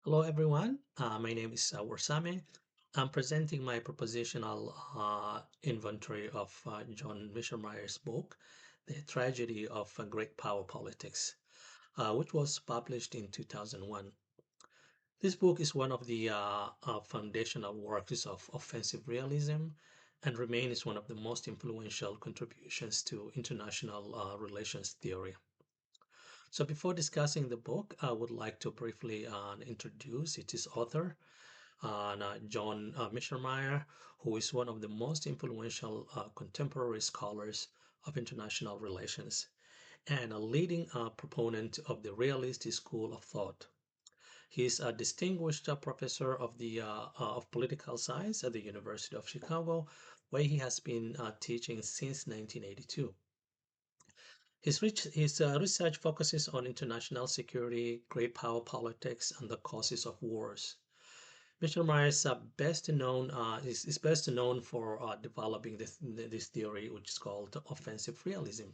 Hello, everyone. My name is Warsame. I'm presenting my propositional inventory of John Michelmeyer's book, The Tragedy of Great Power Politics, which was published in 2001. This book is one of the foundational works of offensive realism and remains one of the most influential contributions to international relations theory. So before discussing the book, I would like to briefly introduce its author, John Michelmeyer, who is one of the most influential contemporary scholars of international relations and a leading proponent of the realist school of thought. He is a distinguished professor of political science at the University of Chicago, where he has been teaching since 1982. His research focuses on international security, great power politics, and the causes of wars. Mr. Myers is best known for developing this theory, which is called offensive realism,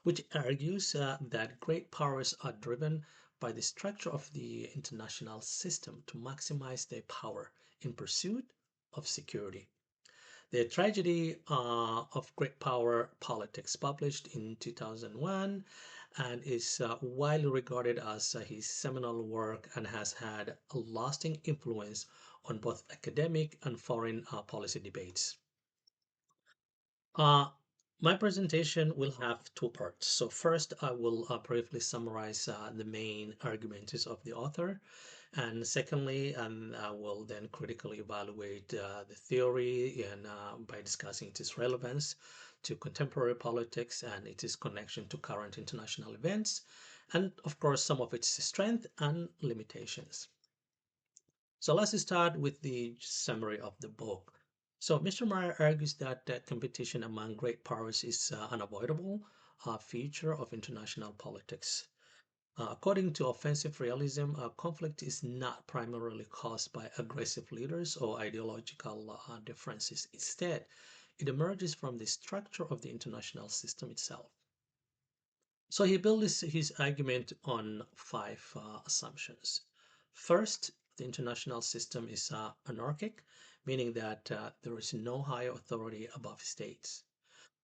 which argues that great powers are driven by the structure of the international system to maximize their power in pursuit of security. The Tragedy of Great Power Politics, published in 2001, and is widely regarded as his seminal work and has had a lasting influence on both academic and foreign policy debates. Uh, my presentation will have two parts. So first, I will briefly summarize the main arguments of the author. And secondly, I will then critically evaluate the theory and by discussing its relevance to contemporary politics and its connection to current international events, and of course, some of its strength and limitations. So let's start with the summary of the book. So Mr. Meyer argues that competition among great powers is unavoidable feature of international politics. According to offensive realism, conflict is not primarily caused by aggressive leaders or ideological differences. Instead, it emerges from the structure of the international system itself. So he built his argument on five assumptions. First, the international system is anarchic, meaning that there is no higher authority above states.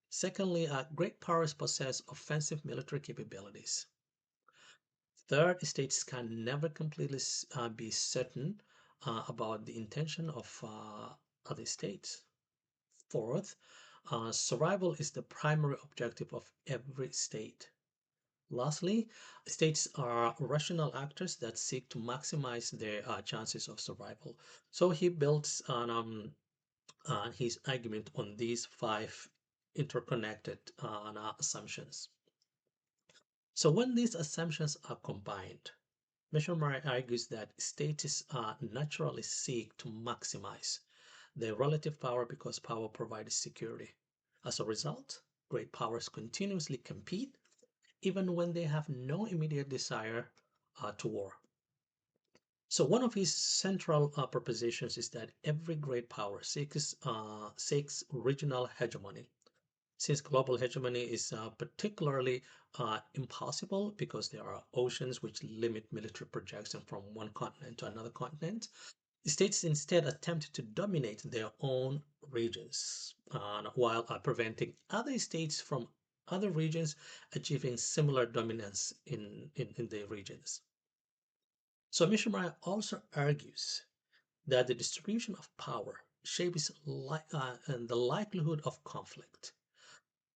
Secondly, great powers possess offensive military capabilities. Third, states can never completely be certain about the intention of other states. Fourth, survival is the primary objective of every state. Lastly, states are rational actors that seek to maximize their chances of survival. So he builds on his argument on these five interconnected assumptions. So when these assumptions are combined, Mishomari argues that states naturally seek to maximize their relative power because power provides security. As a result, great powers continuously compete even when they have no immediate desire to war. So one of his central propositions is that every great power seeks regional hegemony. Since global hegemony is particularly impossible because there are oceans which limit military projection from one continent to another continent, states instead attempt to dominate their own regions while preventing other states from other regions achieving similar dominance in their regions. So Mishimura also argues that the distribution of power shapes and the likelihood of conflict.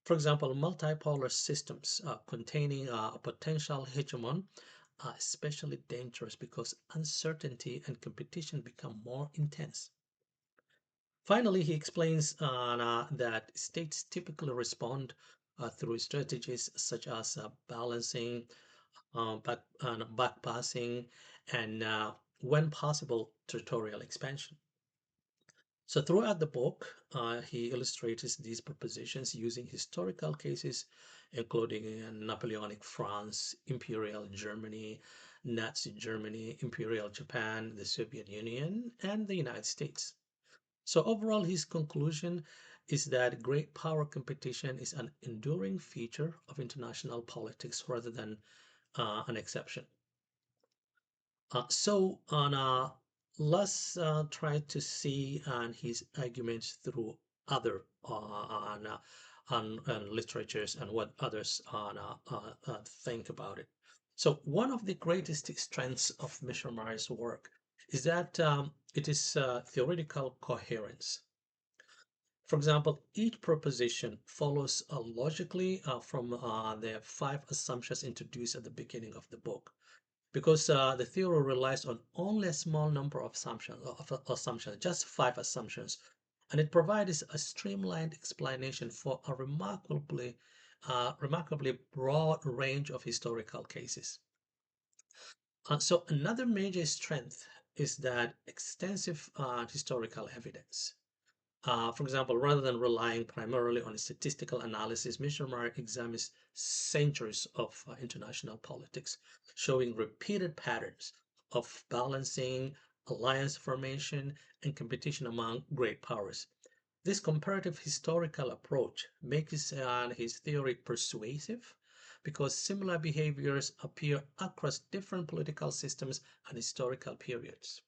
For example, multipolar systems containing a potential hegemon are especially dangerous because uncertainty and competition become more intense. Finally, he explains that states typically respond through strategies such as balancing, backpassing, and when possible, territorial expansion. So throughout the book, he illustrates these propositions using historical cases, including Napoleonic France, Imperial Germany, Nazi Germany, Imperial Japan, the Soviet Union, and the United States. So overall, his conclusion is that great power competition is an enduring feature of international politics rather than an exception. Let's try to see his arguments through other on literatures and what others think about it. So one of the greatest strengths of Mishramari's work is that it is theoretical coherence. For example, each proposition follows logically from the five assumptions introduced at the beginning of the book because the theory relies on only a small number of assumptions, just five assumptions, and it provides a streamlined explanation for a remarkably broad range of historical cases. So another major strength is that extensive historical evidence. For example, rather than relying primarily on statistical analysis, Mishramar examines centuries of international politics, showing repeated patterns of balancing, alliance formation, and competition among great powers. This comparative historical approach makes his theory persuasive because similar behaviors appear across different political systems and historical periods.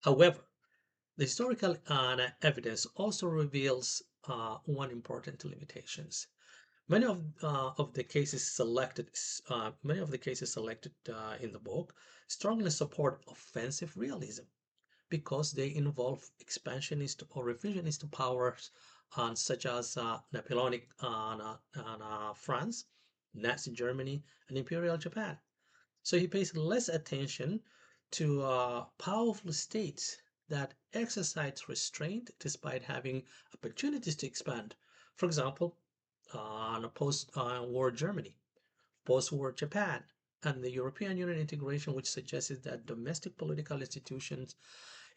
However, the historical evidence also reveals one important limitations. Many of the cases selected in the book strongly support offensive realism because they involve expansionist or revisionist powers, such as Napoleonic France, Nazi Germany, and Imperial Japan. So he pays less attention to powerful states that exercise restraint despite having opportunities to expand. For example, post-war Germany, post-war Japan, and the European Union integration, which suggests that domestic political institutions,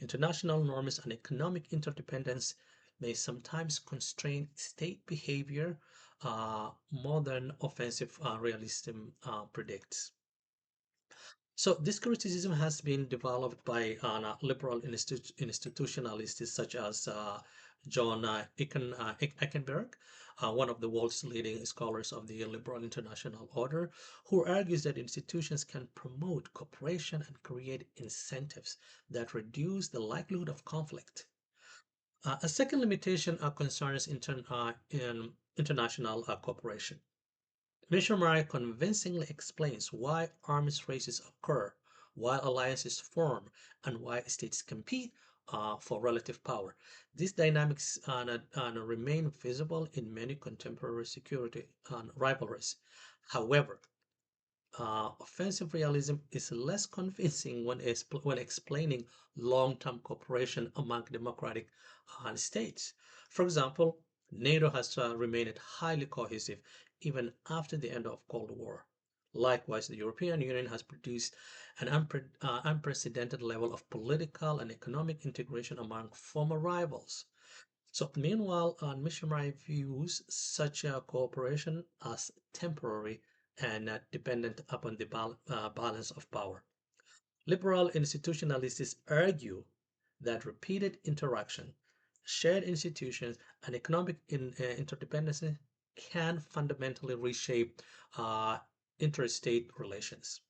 international norms, and economic interdependence may sometimes constrain state behavior more than offensive realism predicts. So this criticism has been developed by liberal institutionalists such as John Eckenberg, one of the world's leading scholars of the liberal international order, who argues that institutions can promote cooperation and create incentives that reduce the likelihood of conflict. A second limitation concerns in international cooperation. Mishra convincingly explains why arms races occur, why alliances form, and why states compete for relative power. These dynamics remain visible in many contemporary security rivalries. However, offensive realism is less convincing when explaining long-term cooperation among democratic states. For example, NATO has remained highly cohesive even after the end of Cold War. Likewise, the European Union has produced an unprecedented level of political and economic integration among former rivals. So, meanwhile, Mishimai views such cooperation as temporary and dependent upon the balance of power. Liberal institutionalists argue that repeated interaction, shared institutions, and economic interdependency can fundamentally reshape uh, interstate relations.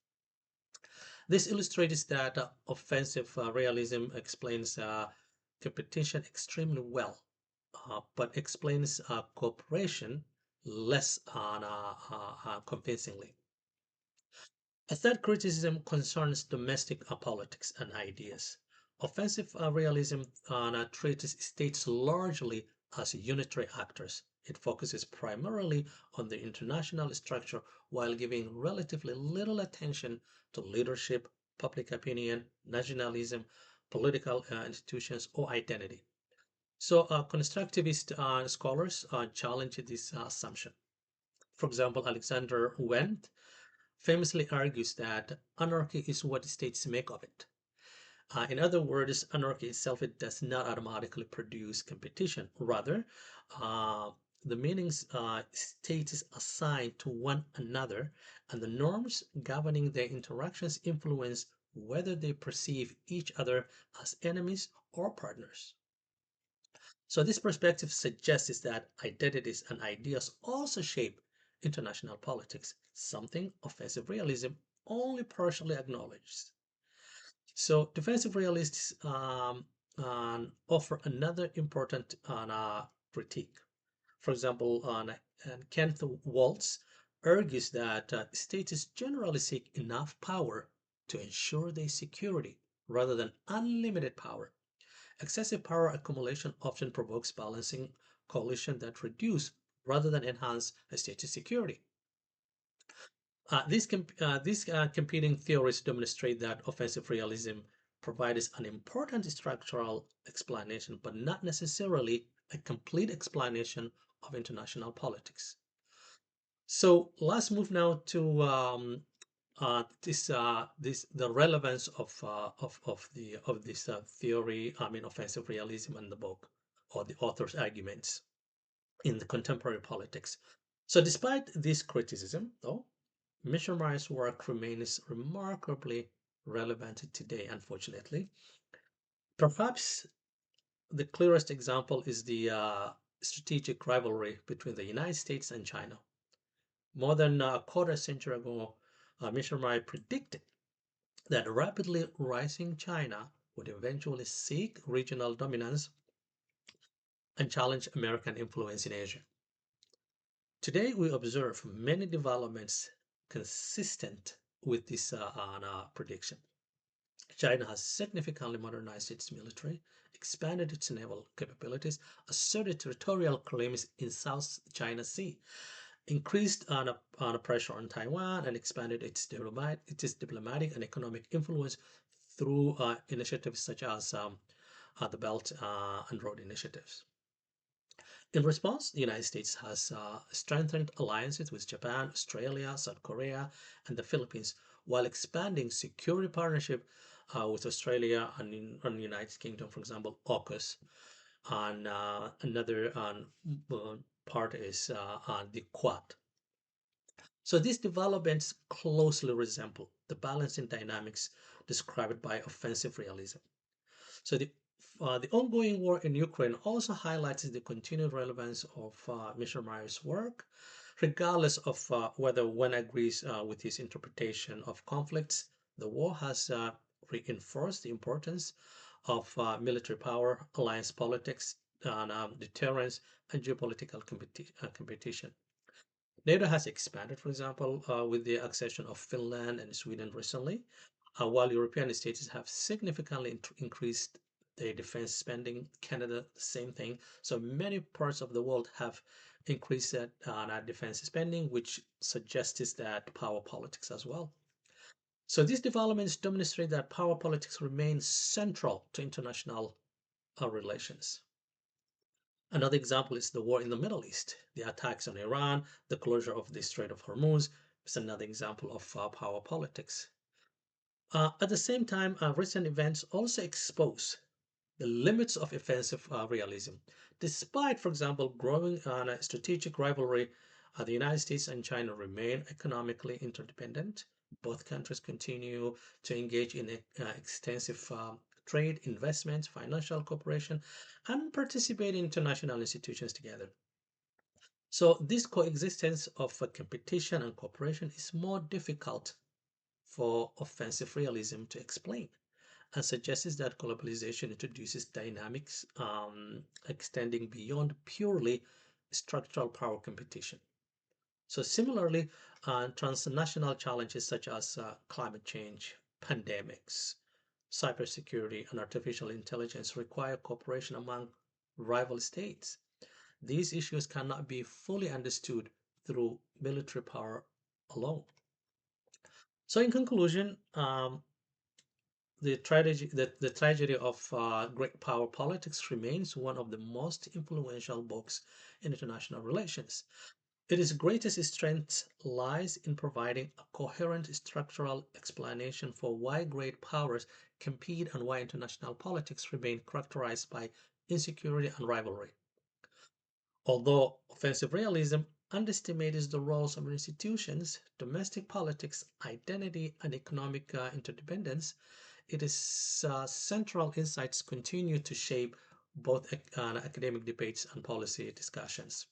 This illustrates that offensive realism explains competition extremely well, but explains cooperation less convincingly. A third criticism concerns domestic politics and ideas. Offensive realism treats states largely as unitary actors. It focuses primarily on the international structure while giving relatively little attention to leadership, public opinion, nationalism, political institutions, or identity. So, constructivist scholars challenge this assumption. For example, Alexander Wendt famously argues that anarchy is what states make of it. In other words, anarchy itself it does not automatically produce competition. Rather, uh, the meanings states assign to one another and the norms governing their interactions influence whether they perceive each other as enemies or partners. So this perspective suggests that identities and ideas also shape international politics, something offensive realism only partially acknowledges. So defensive realists offer another important critique. For example, and Kenneth Waltz argues that states generally seek enough power to ensure their security rather than unlimited power. Excessive power accumulation often provokes balancing coalition that reduce rather than enhance a state's security. These competing theories demonstrate that offensive realism provides an important structural explanation, but not necessarily a complete explanation of international politics. So let's move now to this the relevance of this theory. I mean, offensive realism in the book or the author's arguments in the contemporary politics. So, despite this criticism, though, Mishra's work remains remarkably relevant today, unfortunately. Perhaps the clearest example is the strategic rivalry between the United States and China. More than a quarter century ago, Mishra predicted that rapidly rising China would eventually seek regional dominance and challenge American influence in Asia. Today, we observe many developments consistent with this prediction. China has significantly modernized its military, expanded its naval capabilities, asserted territorial claims in South China Sea, increased pressure on Taiwan, and expanded its diplomatic and economic influence through initiatives such as the Belt and Road initiatives. In response, the United States has strengthened alliances with Japan, Australia, South Korea, and the Philippines, while expanding security partnership with Australia and the United Kingdom, for example, AUKUS. And another part is the Quad. So these developments closely resemble the balancing dynamics described by offensive realism. So the ongoing war in Ukraine also highlights the continued relevance of Mishra's work, regardless of whether one agrees with his interpretation of conflicts. The war has reinforced the importance of military power, alliance politics, and deterrence, and geopolitical competition. NATO has expanded, for example, with the accession of Finland and Sweden recently, while European states have significantly increased their defense spending. Canada, same thing. So many parts of the world have increased defense spending, which suggests that power politics as well. So these developments demonstrate that power politics remains central to international relations. Another example is the war in the Middle East. The attacks on Iran, the closure of the Strait of Hormuz is another example of power politics. At the same time, recent events also expose the limits of offensive realism. Despite, for example, growing strategic rivalry, the United States and China remain economically interdependent. Both countries continue to engage in extensive trade, investment, financial cooperation, and participate in international institutions together. So, this coexistence of competition and cooperation is more difficult for offensive realism to explain and suggests that globalization introduces dynamics extending beyond purely structural power competition. So, similarly, transnational challenges such as climate change, pandemics, cybersecurity, and artificial intelligence require cooperation among rival states. These issues cannot be fully understood through military power alone. So, in conclusion, the tragedy of great power politics remains one of the most influential books in international relations. Its greatest strength lies in providing a coherent structural explanation for why great powers compete and why international politics remain characterized by insecurity and rivalry. Although offensive realism underestimates the roles of institutions, domestic politics, identity, and economic interdependence, its central insights continue to shape both academic debates and policy discussions.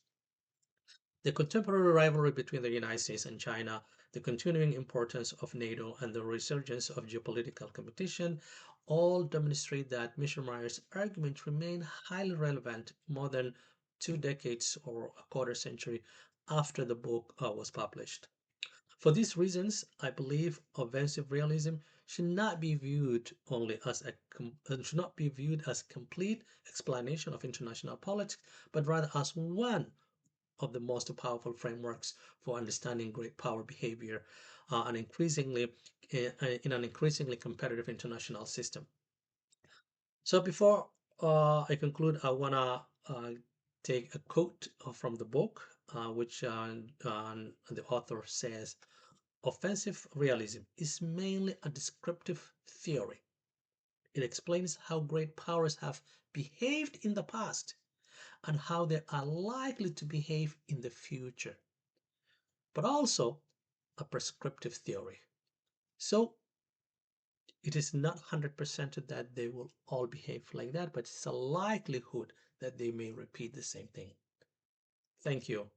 The contemporary rivalry between the United States and China the continuing importance of NATO, and the resurgence of geopolitical competition all demonstrate that Mishra arguments remain highly relevant more than 2 decades or a quarter century after the book was published. For these reasons, I believe offensive realism should not be viewed only as should not be viewed as complete explanation of international politics, but rather as one of the most powerful frameworks for understanding great power behavior and in an increasingly competitive international system. So before I conclude, I wanna take a quote from the book, which the author says, offensive realism is mainly a descriptive theory. It explains how great powers have behaved in the past and how they are likely to behave in the future, but also a prescriptive theory. So it is not 100% that they will all behave like that, but it's a likelihood that they may repeat the same thing. Thank you.